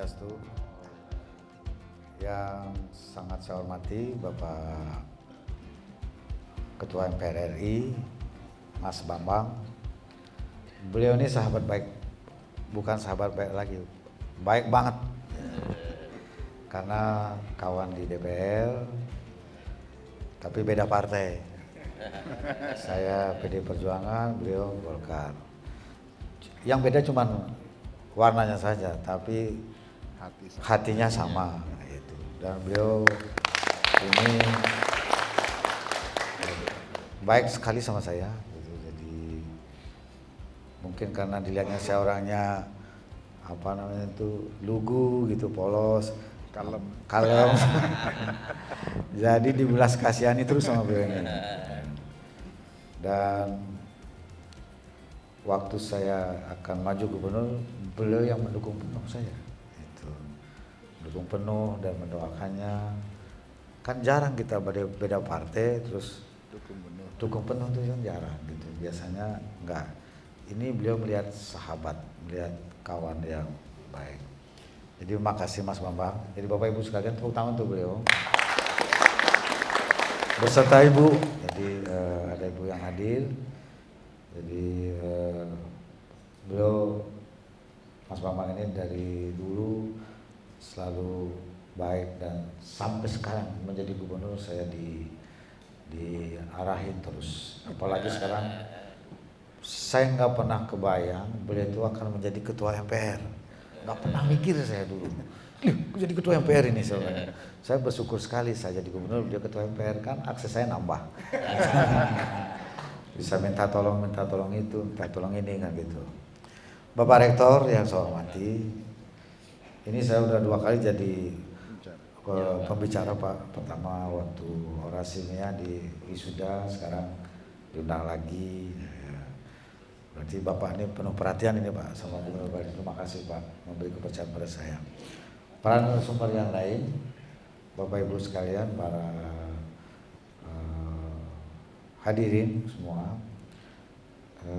Swastiastu. Yang sangat saya hormati Bapak Ketua MPR RI, Mas Bambang. Beliau ini sahabat baik, bukan sahabat baik lagi, baik banget. Karena kawan di DPR, tapi beda partai. Saya PD Perjuangan, beliau Golkar. Yang beda cuman warnanya saja, tapi hatinya sama gitu. Dan beliau ini baik sekali sama saya gitu. Jadi mungkin karena dilihatnya saya orangnya lugu gitu, polos, kalem. Jadi dibelas kasihani terus sama beliau ini. Dan waktu saya akan maju gubernur, beliau yang mendukung penuh saya. Itu. Mendukung penuh dan mendoakannya. Kan jarang kita beda partai terus dukung penuh itu kan jarang gitu. Biasanya enggak. Ini beliau melihat sahabat, melihat kawan yang baik. Jadi makasih Mas Bambang. Jadi Bapak Ibu sekalian tepuk tangan untuk beliau. Beserta Ibu. Jadi ada Ibu yang hadir. Jadi beliau Mas Bambang ini dari dulu selalu baik dan sampai sekarang menjadi gubernur saya diarahin terus. Apalagi sekarang saya nggak pernah kebayang beliau itu akan menjadi ketua MPR. Nggak pernah mikir saya dulu. Jadi ketua MPR ini sebenarnya. Saya bersyukur sekali saya jadi gubernur, dia ketua MPR, kan akses saya nambah. Bisa minta tolong itu, minta tolong ini kan gitu. Bapak Rektor yang saya hormati, ini saya udah 2 kali jadi pembicara Pak. Pertama waktu orasinya di wisuda, sekarang diundang lagi. Berarti Bapak ini penuh perhatian ini Pak sama Gubernur Bali. Terima kasih Pak memberi kepercayaan pada saya. Para narasumber yang lain, Bapak Ibu sekalian, para hadirin semua,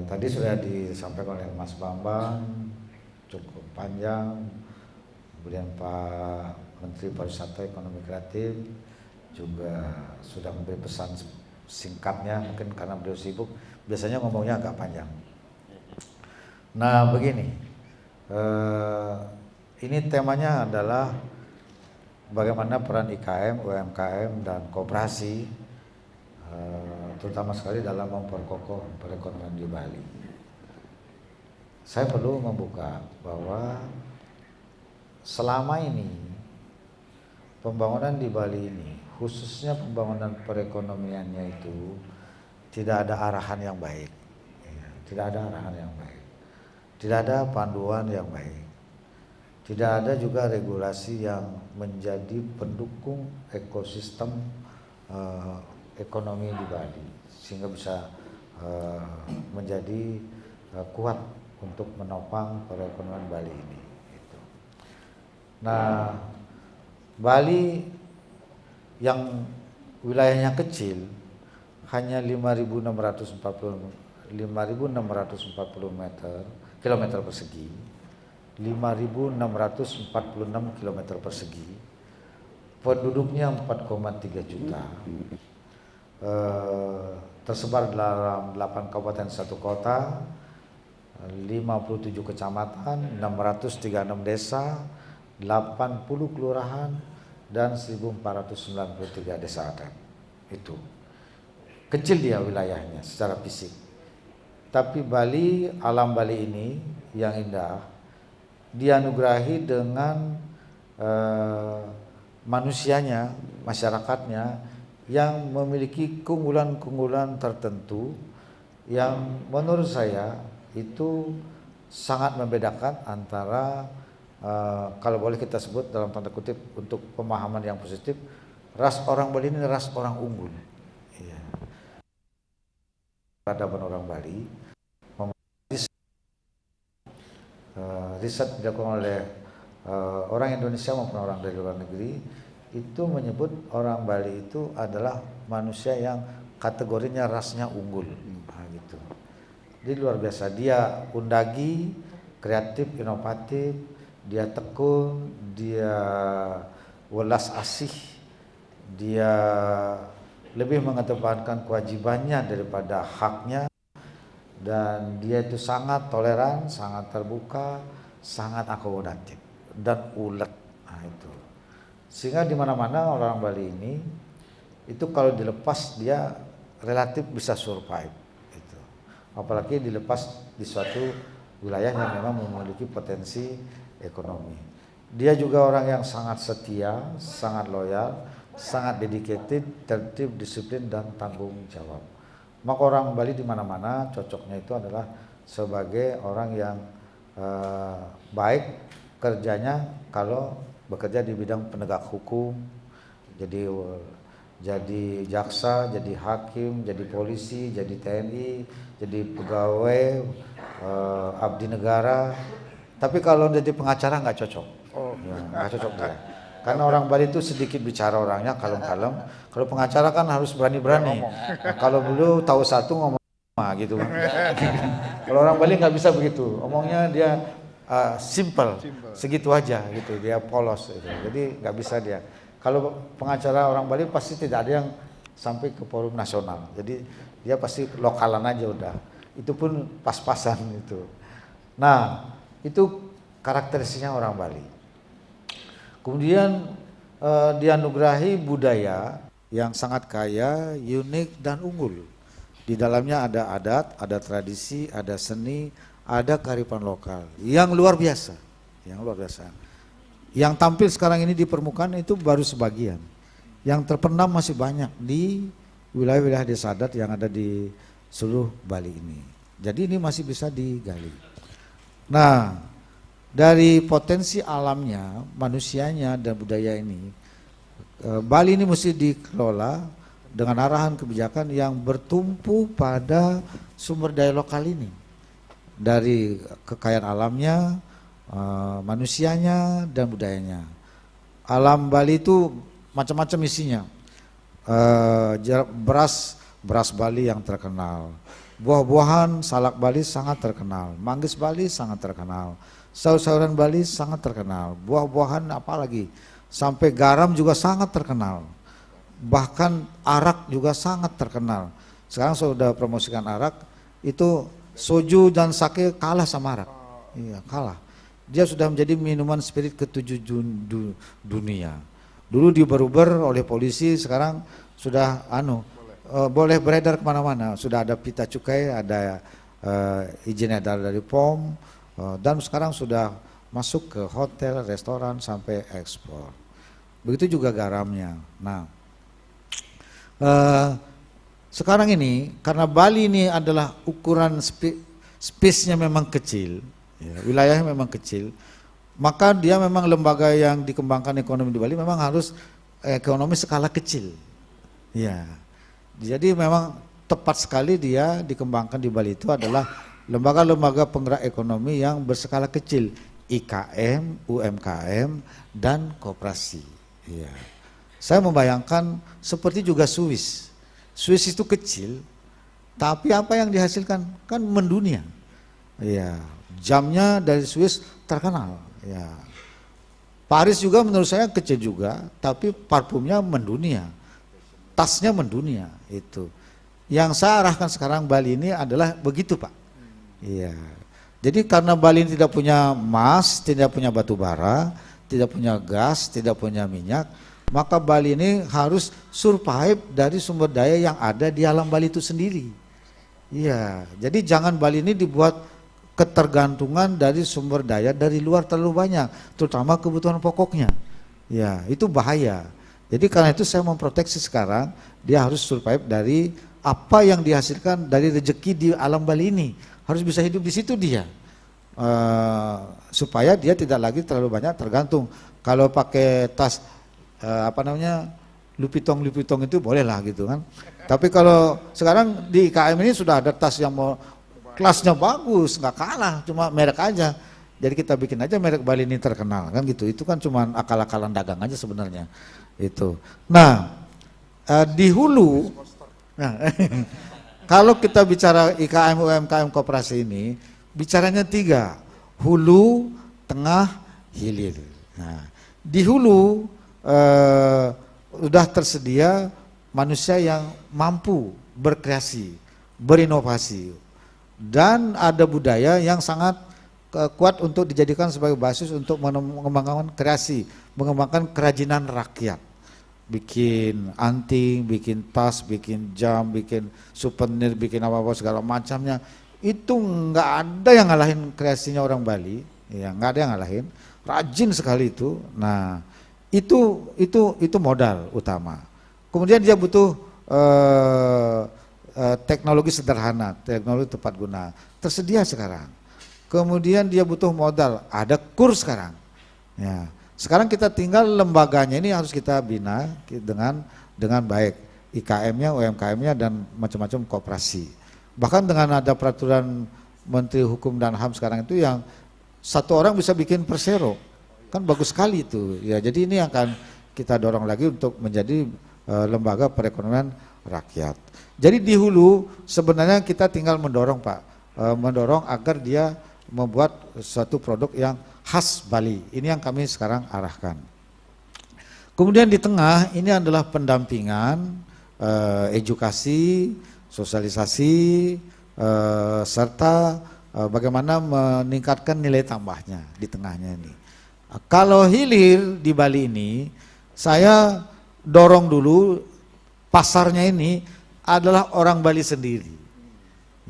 tadi sudah disampaikan oleh Mas Bambang cukup panjang, kemudian Pak Menteri Pariwisata Ekonomi Kreatif juga sudah memberi pesan singkatnya, mungkin karena beliau sibuk, biasanya ngomongnya agak panjang. Nah begini, ini temanya adalah bagaimana peran IKM, UMKM dan koperasi terutama sekali dalam memperkokoh perekonomian di Bali. Saya perlu membuka bahwa selama ini pembangunan di Bali ini, khususnya pembangunan perekonomiannya itu tidak ada arahan yang baik, tidak ada arahan yang baik, tidak ada panduan yang baik, tidak ada juga regulasi yang menjadi pendukung ekosistem ekonomi di Bali sehingga bisa menjadi kuat untuk menopang perekonomian Bali ini. Gitu. Nah, Bali yang wilayahnya kecil hanya 5.640 km persegi, 5.646 km persegi, penduduknya 4,3 juta. Tersebar dalam 8 kabupaten 1 kota, 57 kecamatan, 636 desa, 80 kelurahan dan 1493 desa adat. Itu kecil dia wilayahnya secara fisik. Tapi Bali, alam Bali ini yang indah dianugerahi dengan manusianya, masyarakatnya yang memiliki keunggulan-keunggulan tertentu yang menurut saya itu sangat membedakan antara kalau boleh kita sebut dalam tanda kutip untuk pemahaman yang positif, ras orang Bali ini ras orang unggul. Iya. Peradaban orang Bali, riset dilakukan oleh orang Indonesia maupun orang dari luar negeri, itu menyebut orang Bali itu adalah manusia yang kategorinya rasnya unggul. Nah, gitu. Jadi luar biasa, dia undagi, kreatif, inovatif, dia tekun, dia welas asih, dia lebih mengedepankan kewajibannya daripada haknya, dan dia itu sangat toleran, sangat terbuka, sangat akomodatif dan ulet. Nah, itu. Sehingga di mana-mana orang Bali ini itu kalau dilepas dia relatif bisa survive itu. Apalagi dilepas di suatu wilayah yang memang memiliki potensi ekonomi. Dia juga orang yang sangat setia, sangat loyal, sangat dedicated, tertib, disiplin, dan tanggung jawab. Maka orang Bali di mana-mana cocoknya itu adalah sebagai orang yang baik kerjanya kalau bekerja di bidang penegak hukum, jadi jaksa, jadi hakim, jadi polisi, jadi TNI, jadi pegawai, abdi negara. Tapi kalau jadi pengacara nggak cocok, nggak cocok dia. Karena orang Bali itu sedikit bicara orangnya, kalem-kalem. Kalau pengacara kan harus berani-berani. Nah, kalau dulu tahu satu ngomong gitu kan. Kalau orang Bali nggak bisa begitu, omongnya dia simple, segitu aja gitu, dia polos gitu. Jadi nggak bisa dia. Kalau pengacara orang Bali pasti tidak ada yang sampai ke forum nasional. Jadi dia pasti lokalan aja udah. Itu pun pas-pasan itu. Nah, itu karakteristiknya orang Bali. Kemudian dianugerahi budaya yang sangat kaya, unik, dan unggul. Di dalamnya ada adat, ada tradisi, ada seni, ada kearifan lokal yang luar biasa, yang luar biasa. Yang tampil sekarang ini di permukaan itu baru sebagian. Yang terpendam masih banyak di wilayah-wilayah desa adat yang ada di seluruh Bali ini. Jadi ini masih bisa digali. Nah, dari potensi alamnya, manusianya, dan budaya ini, Bali ini mesti dikelola dengan arahan kebijakan yang bertumpu pada sumber daya lokal ini. Dari kekayaan alamnya, manusianya, dan budayanya. Alam Bali itu macam-macam isinya. Beras Bali yang terkenal, buah-buahan salak Bali sangat terkenal, manggis Bali sangat terkenal, sayur-sayuran Bali sangat terkenal, buah-buahan apalagi, sampai garam juga sangat terkenal, bahkan arak juga sangat terkenal. Sekarang saya sudah promosikan arak, itu soju dan sake kalah sama arak. Iya, kalah. Dia sudah menjadi minuman spirit ke-7 dunia. Dulu diuber-uber oleh polisi, sekarang sudah boleh beredar kemana-mana. Sudah ada pita cukai, ada izin edar dari POM, dan sekarang sudah masuk ke hotel, restoran, sampai ekspor. Begitu juga garamnya. Nah, sekarang ini karena Bali ini adalah ukuran space-nya memang kecil, ya, wilayahnya memang kecil, maka dia memang lembaga yang dikembangkan ekonomi di Bali memang harus ekonomi skala kecil. Ya, jadi memang tepat sekali dia dikembangkan di Bali itu adalah lembaga-lembaga penggerak ekonomi yang berskala kecil, IKM, UMKM, dan koperasi. Ya. Saya membayangkan seperti juga Swiss. Swiss itu kecil, tapi apa yang dihasilkan kan mendunia. Ya, jamnya dari Swiss terkenal. Ya, Paris juga menurut saya kecil juga, tapi parfumnya mendunia, tasnya mendunia. Itu yang saya arahkan sekarang Bali ini adalah begitu, Pak. Iya. Jadi karena Bali ini tidak punya emas, tidak punya batu bara, tidak punya gas, tidak punya minyak, maka Bali ini harus survive dari sumber daya yang ada di alam Bali itu sendiri. Iya, jadi jangan Bali ini dibuat ketergantungan dari sumber daya dari luar terlalu banyak, terutama kebutuhan pokoknya. Ya, itu bahaya. Jadi karena itu saya memproteksi sekarang, dia harus survive dari apa yang dihasilkan dari rezeki di alam Bali ini. Harus bisa hidup di situ dia. Supaya dia tidak lagi terlalu banyak tergantung. Kalau pakai tas Lupitong itu bolehlah gitu kan. Tapi kalau sekarang di IKM ini sudah ada tas yang mau kelasnya bagus, nggak kalah, cuma merek aja. Jadi kita bikin aja merek Bali ini terkenal kan gitu. Itu kan cuma akal-akalan dagang aja sebenarnya itu. Nah, di hulu, nah, kalau kita bicara IKM, UMKM, koperasi ini, bicaranya 3, hulu, tengah, hilir. Nah, di hulu sudah tersedia manusia yang mampu berkreasi, berinovasi, dan ada budaya yang sangat kuat untuk dijadikan sebagai basis untuk mengembangkan kreasi, mengembangkan kerajinan rakyat. Bikin anting, bikin tas, bikin jam, bikin souvenir, bikin apa-apa segala macamnya. Itu nggak ada yang ngalahin kreasinya orang Bali, ya nggak ada yang ngalahin. Rajin sekali itu. Nah, itu modal utama. Kemudian dia butuh teknologi sederhana, teknologi tepat guna, tersedia sekarang. Kemudian dia butuh modal, ada kurs sekarang. Ya, sekarang kita tinggal lembaganya ini harus kita bina dengan baik, IKM-nya, UMKM-nya dan macam-macam koperasi. Bahkan dengan ada peraturan Menteri Hukum dan HAM sekarang itu yang satu orang bisa bikin persero, kan bagus sekali itu. Ya, jadi ini akan kita dorong lagi untuk menjadi lembaga perekonomian rakyat. Jadi di hulu sebenarnya kita tinggal mendorong Pak, mendorong agar dia membuat suatu produk yang khas Bali. Ini yang kami sekarang arahkan. Kemudian di tengah ini adalah pendampingan, edukasi, sosialisasi, serta bagaimana meningkatkan nilai tambahnya di tengahnya ini. Kalau hilir di Bali ini, saya dorong dulu pasarnya ini adalah orang Bali sendiri.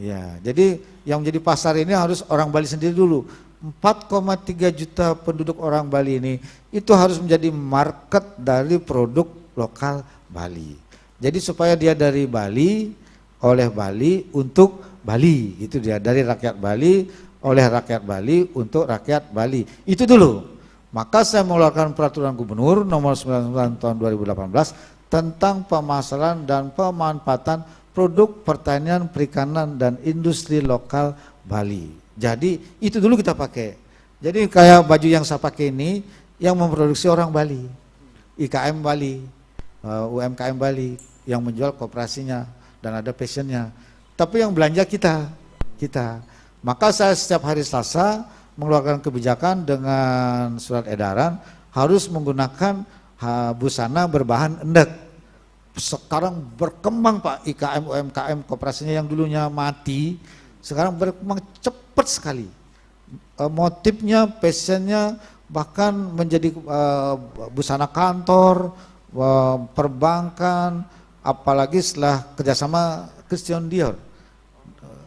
Ya, jadi yang menjadi pasar ini harus orang Bali sendiri dulu. 4,3 juta penduduk orang Bali ini itu harus menjadi market dari produk lokal Bali. Jadi supaya dia dari Bali, oleh Bali, untuk Bali, itu dia, dari rakyat Bali, oleh rakyat Bali, untuk rakyat Bali. Itu dulu. Maka saya mengeluarkan peraturan gubernur nomor 99 tahun 2018 tentang pemasaran dan pemanfaatan produk pertanian, perikanan, dan industri lokal Bali. Jadi itu dulu kita pakai. Jadi kayak baju yang saya pakai ini yang memproduksi orang Bali, IKM Bali, UMKM Bali yang menjual koperasinya dan ada passionnya. Tapi yang belanja kita. Maka saya setiap hari Selasa mengeluarkan kebijakan dengan surat edaran harus menggunakan busana berbahan endek. Sekarang berkembang Pak, IKM, UMKM, koperasinya yang dulunya mati, sekarang berkembang cepat sekali. Motifnya, fashionnya, bahkan menjadi busana kantor, perbankan, apalagi setelah kerjasama Christian Dior.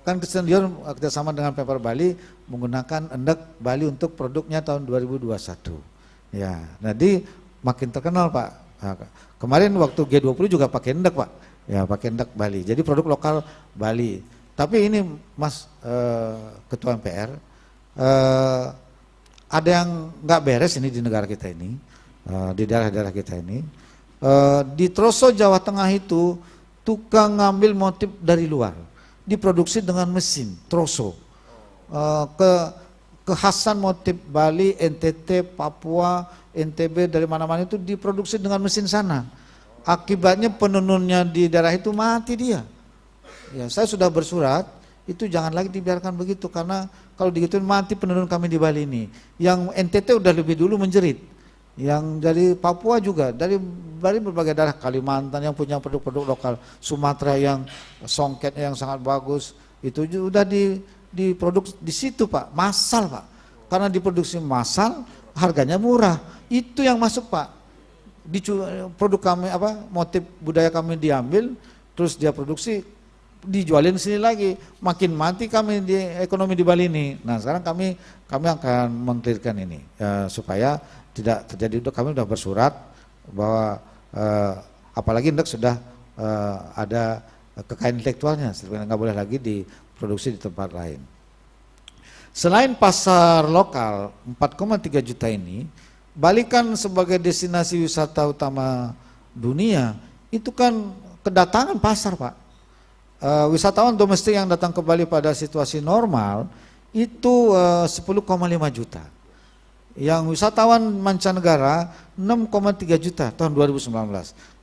Kan Christian Dior kerjasama dengan Pemprov Bali menggunakan endek Bali untuk produknya tahun 2021. Ya, jadi makin terkenal Pak. Nah, kemarin waktu G20 juga pakai endek Pak. Ya, pakai endek Bali. Jadi produk lokal Bali. Tapi ini Mas Ketua MPR, ada yang nggak beres ini di negara kita ini, di daerah-daerah kita ini. Di Troso Jawa Tengah itu tukang ngambil motif dari luar, diproduksi dengan mesin Troso. Kekhasan motif Bali, NTT, Papua, NTB, dari mana-mana itu diproduksi dengan mesin sana. Akibatnya penenunnya di daerah itu mati dia. Ya, saya sudah bersurat, itu jangan lagi dibiarkan begitu, karena kalau digituin mati penenun kami di Bali ini. Yang NTT udah lebih dulu menjerit, yang dari Papua juga, dari Bali berbagai daerah, Kalimantan yang punya produk-produk lokal, Sumatera yang songketnya yang sangat bagus, itu udah diproduksi di situ Pak, massal Pak. Karena diproduksi massal, harganya murah. Itu yang masuk Pak. Produk kami motif budaya kami diambil, terus dia produksi, dijualin sini lagi, makin mati kami di ekonomi di Bali ini. Nah sekarang kami akan mengklirkan ini supaya tidak terjadi. Kami sudah bersurat bahwa apalagi indeks sudah ada kekayaan intelektualnya, nggak boleh lagi diproduksi di tempat lain. Selain pasar lokal 4,3 juta ini, Bali kan sebagai destinasi wisata utama dunia, itu kan kedatangan pasar Pak. Wisatawan domestik yang datang ke Bali pada situasi normal itu 10,5 juta. Yang wisatawan mancanegara 6,3 juta tahun 2019.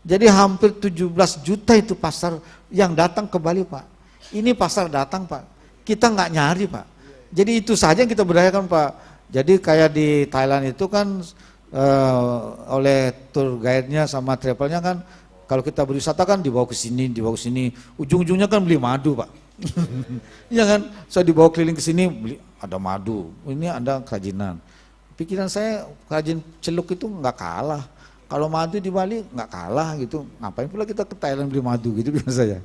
Jadi hampir 17 juta itu pasar yang datang ke Bali Pak. Ini pasar datang Pak. Kita nggak nyari Pak. Jadi itu saja yang kita berdayakan Pak. Jadi kayak di Thailand itu kan oleh tour guide-nya sama travelnya kan, kalau kita berwisata kan dibawa ke sini, ujung-ujungnya kan beli madu Pak. Iya kan, saya dibawa keliling ke sini beli ada madu, ini ada kerajinan. Pikiran saya kerajin celuk itu nggak kalah. Kalau madu di Bali nggak kalah gitu, ngapain pula kita ke Thailand beli madu gitu biasa saya.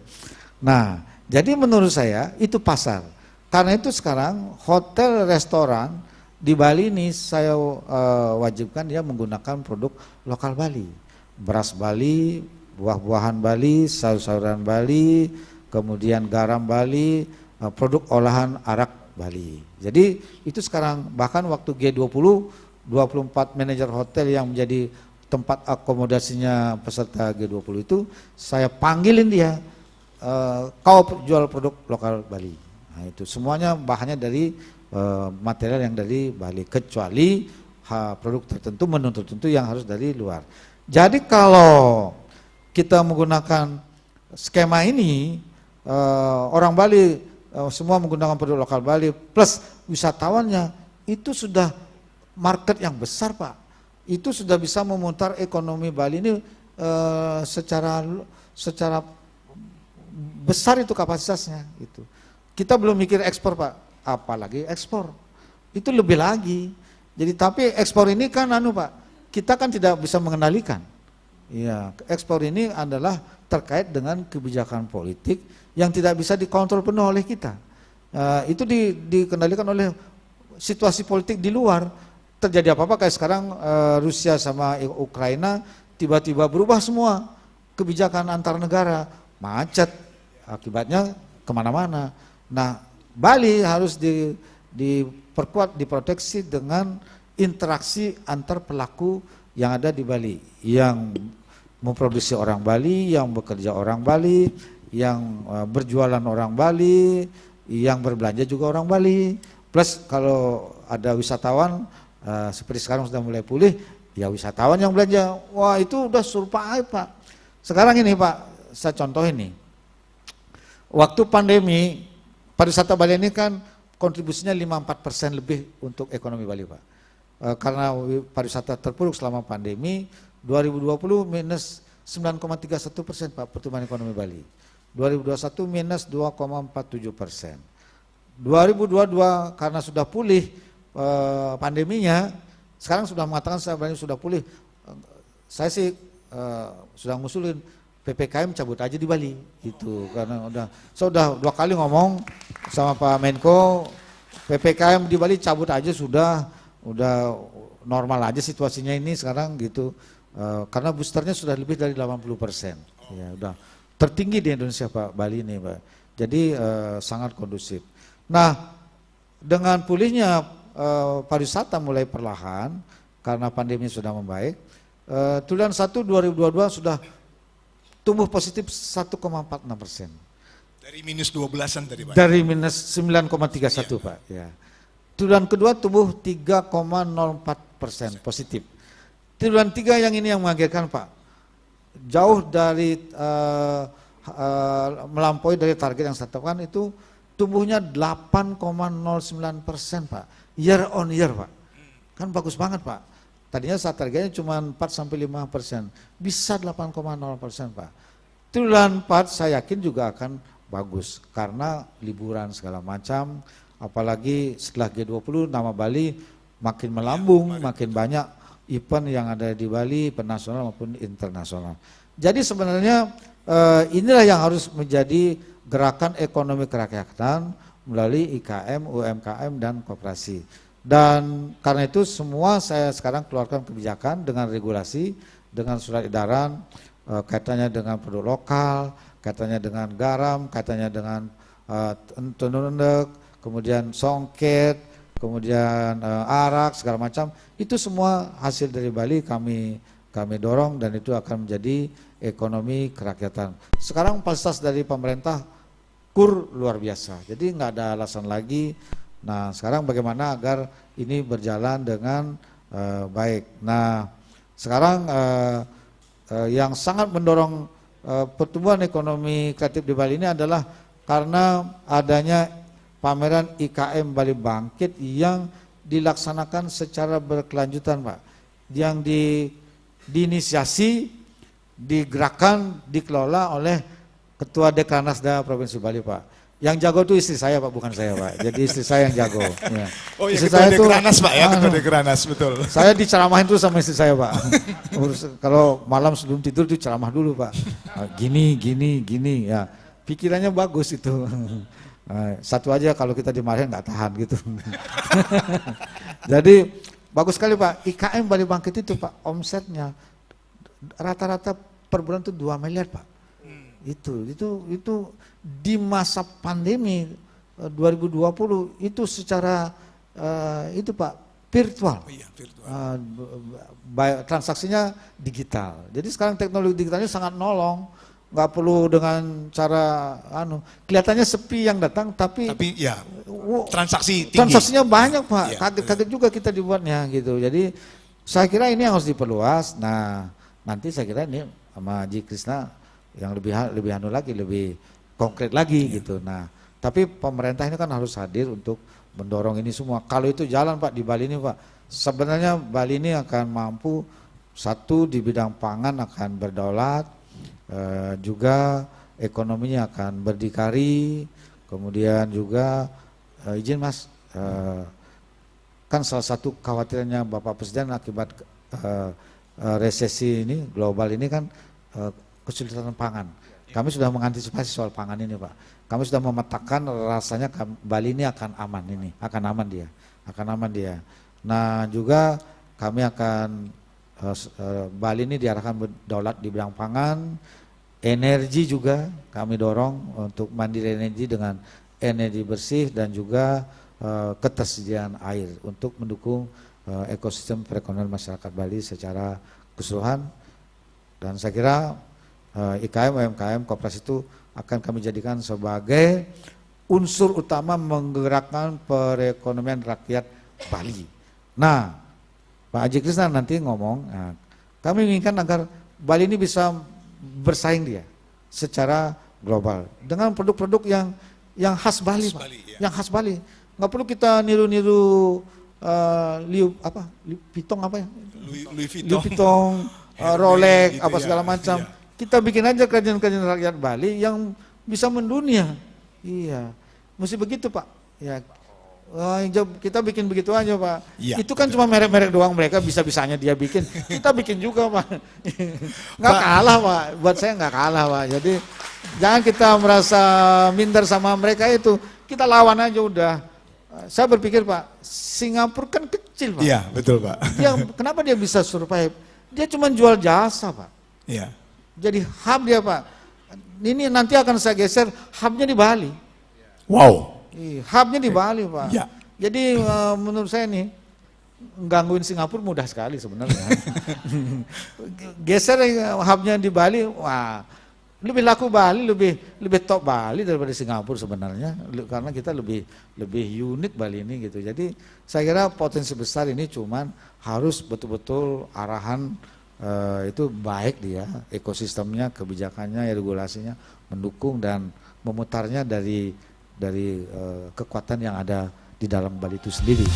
Nah, jadi menurut saya itu pasar. Karena itu sekarang hotel, restoran di Bali ini saya wajibkan dia menggunakan produk lokal Bali. Beras Bali, buah-buahan Bali, sayur-sayuran Bali, kemudian garam Bali, produk olahan arak Bali. Jadi itu sekarang bahkan waktu G20, 24 manajer hotel yang menjadi tempat akomodasinya peserta G20 itu saya panggilin dia, kau jual produk lokal Bali. Nah itu semuanya bahannya dari material yang dari Bali, kecuali produk tertentu, menu tertentu yang harus dari luar. Jadi kalau kita menggunakan skema ini, orang Bali semua menggunakan produk lokal Bali plus wisatawannya, itu sudah market yang besar Pak. Itu sudah bisa memutar ekonomi Bali ini secara besar itu kapasitasnya itu. Kita belum mikir ekspor Pak, apalagi ekspor. Itu lebih lagi. Jadi tapi ekspor ini kan Pak, kita kan tidak bisa mengendalikan. Iya, ekspor ini adalah terkait dengan kebijakan politik yang tidak bisa dikontrol penuh oleh kita. Itu dikendalikan oleh situasi politik di luar. Terjadi apa-apa kayak sekarang Rusia sama Ukraina tiba-tiba berubah semua kebijakan antar negara, macet, akibatnya kemana-mana. Nah Bali harus diperkuat, diproteksi dengan interaksi antar pelaku yang ada di Bali, yang memproduksi orang Bali, yang bekerja orang Bali, yang berjualan orang Bali, yang berbelanja juga orang Bali, plus kalau ada wisatawan seperti sekarang sudah mulai pulih, ya wisatawan yang belanja, wah itu udah survive Pak. Sekarang ini Pak, saya contoh ini, waktu pandemi, pariwisata Bali ini kan kontribusinya 54% lebih untuk ekonomi Bali Pak. Karena pariwisata terpuruk selama pandemi, 2020 minus 9,31% Pak pertumbuhan ekonomi Bali. 2021 minus 2,47%. 2022 karena sudah pulih pandeminya, sekarang sudah mengatakan saya sudah pulih. Saya sih sudah ngusulin PPKM cabut aja di Bali gitu, karena saya udah 2 kali ngomong sama Pak Menko, PPKM di Bali cabut aja sudah normal aja situasinya ini sekarang gitu, karena boosternya sudah lebih dari 80%. Ya udah tertinggi di Indonesia Pak Bali ini Pak. Jadi sangat kondusif. Nah dengan pulihnya pariwisata mulai perlahan karena pandemi sudah membaik. Triwulan 1 2022 sudah tumbuh positif 1,46%. Dari minus 12-an tadi Pak. Dari minus 9,31 Pak. Ya. Triwulan kedua tumbuh 3,04% positif. Triwulan 3 yang ini yang mengagetkan Pak. Jauh dari melampaui dari target yang saya tetapkan, itu tumbuhnya 8,09% Pak. Year on year Pak, kan bagus banget Pak. Tadinya saat targetnya cuma 4-5%, bisa 8,0% Pak. Triwulan 4 saya yakin juga akan bagus karena liburan segala macam, apalagi setelah G20 nama Bali makin melambung, makin banyak event yang ada di Bali, event nasional maupun internasional. Jadi sebenarnya inilah yang harus menjadi gerakan ekonomi kerakyatan melalui IKM, UMKM, dan koperasi. Dan karena itu semua saya sekarang keluarkan kebijakan dengan regulasi, dengan surat edaran, kaitannya dengan produk lokal, kaitannya dengan garam, kaitannya dengan tenun endek, kemudian songket, kemudian arak, segala macam. Itu semua hasil dari Bali kami dorong dan itu akan menjadi ekonomi kerakyatan. Sekarang fasilitas dari pemerintah kur luar biasa, jadi nggak ada alasan lagi. Nah sekarang bagaimana agar ini berjalan dengan baik. Nah sekarang yang sangat mendorong pertumbuhan ekonomi kreatif di Bali ini adalah karena adanya pameran IKM Bali Bangkit yang dilaksanakan secara berkelanjutan Pak. Yang diinisiasi, digerakkan, dikelola oleh Ketua Dekranasda Provinsi Bali Pak. Yang jago itu istri saya Pak, bukan saya Pak. Jadi istri saya yang jago. Ya. Oh ya, Istri Ketua saya itu, Dekranas Pak ya, Ketua Dekranas, betul. saya diceramahin terus sama istri saya Pak. Kalau malam sebelum tidur itu ceramah dulu Pak. Gini, gini ya. Pikirannya bagus itu. Satu aja kalau kita dimarahin nggak tahan gitu. Jadi bagus sekali Pak. IKM Bali Bangkit itu Pak, omsetnya rata-rata per bulan itu 2 miliar Pak. Itu di masa pandemi 2020 itu secara itu Pak virtual. Oh iya, virtual. Transaksinya digital. Jadi sekarang teknologi digitalnya sangat nolong. Nggak perlu dengan cara kelihatannya sepi yang datang tapi ya transaksi tinggi. Transaksinya banyak Pak. Iya, Kaget-kaget juga kita dibuatnya gitu. Jadi saya kira ini yang harus diperluas. Nah, nanti saya kira ini sama Haji Krisna yang lebih lagi, lebih konkret lagi gitu. Nah, tapi pemerintah ini kan harus hadir untuk mendorong ini semua. Kalau itu jalan Pak di Bali ini Pak, sebenarnya Bali ini akan mampu satu di bidang pangan akan berdaulat, juga ekonominya akan berdikari, kemudian juga izin Mas, kan salah satu khawatirannya Bapak Presiden akibat resesi ini global ini kan kesulitan pangan. Kami sudah mengantisipasi soal pangan ini Pak. Kami sudah memetakan rasanya Bali ini akan aman dia. Nah juga kami akan Bali ini diarahkan berdaulat di bidang pangan, energi juga kami dorong untuk mandiri energi dengan energi bersih dan juga ketersediaan air untuk mendukung ekosistem perekonomian masyarakat Bali secara keseluruhan. Dan saya kira IKM, UMKM, koperasi itu akan kami jadikan sebagai unsur utama menggerakkan perekonomian rakyat Bali. Nah, Pak Haji Krisna nanti ngomong, kami inginkan agar Bali ini bisa bersaing dia secara global dengan produk-produk yang khas Bali, Pak. Ya. Yang khas Bali. Nggak perlu kita niru-niru Louis Vuitton, Rolex, apa segala macam. Iya. Kita bikin aja kerajinan-kerajinan rakyat Bali yang bisa mendunia. Iya, mesti begitu Pak. Ya, kita bikin begitu aja Pak. Ya, itu kan cuma merek-merek doang, mereka bisa-bisanya dia bikin. Kita bikin juga Pak. Nggak kalah Pak. Buat saya nggak kalah Pak. Jadi jangan kita merasa minder sama mereka itu. Kita lawan aja udah. Saya berpikir Pak, Singapura kan kecil Pak. Iya, betul Pak. Kenapa dia bisa survive? Dia cuma jual jasa Pak. Iya. Jadi hub dia Pak. Ini nanti akan saya geser, hubnya di Bali. Wow. Hubnya di Bali Pak. Ya. Jadi menurut saya nih, gangguin Singapura mudah sekali sebenarnya. Geser hubnya di Bali, wah lebih laku Bali, lebih top Bali daripada Singapura sebenarnya. Karena kita lebih unik Bali ini gitu. Jadi saya kira potensi besar ini cuman harus betul-betul arahan itu baik dia, ekosistemnya, kebijakannya, regulasinya mendukung dan memutarnya dari kekuatan yang ada di dalam Bali itu sendiri.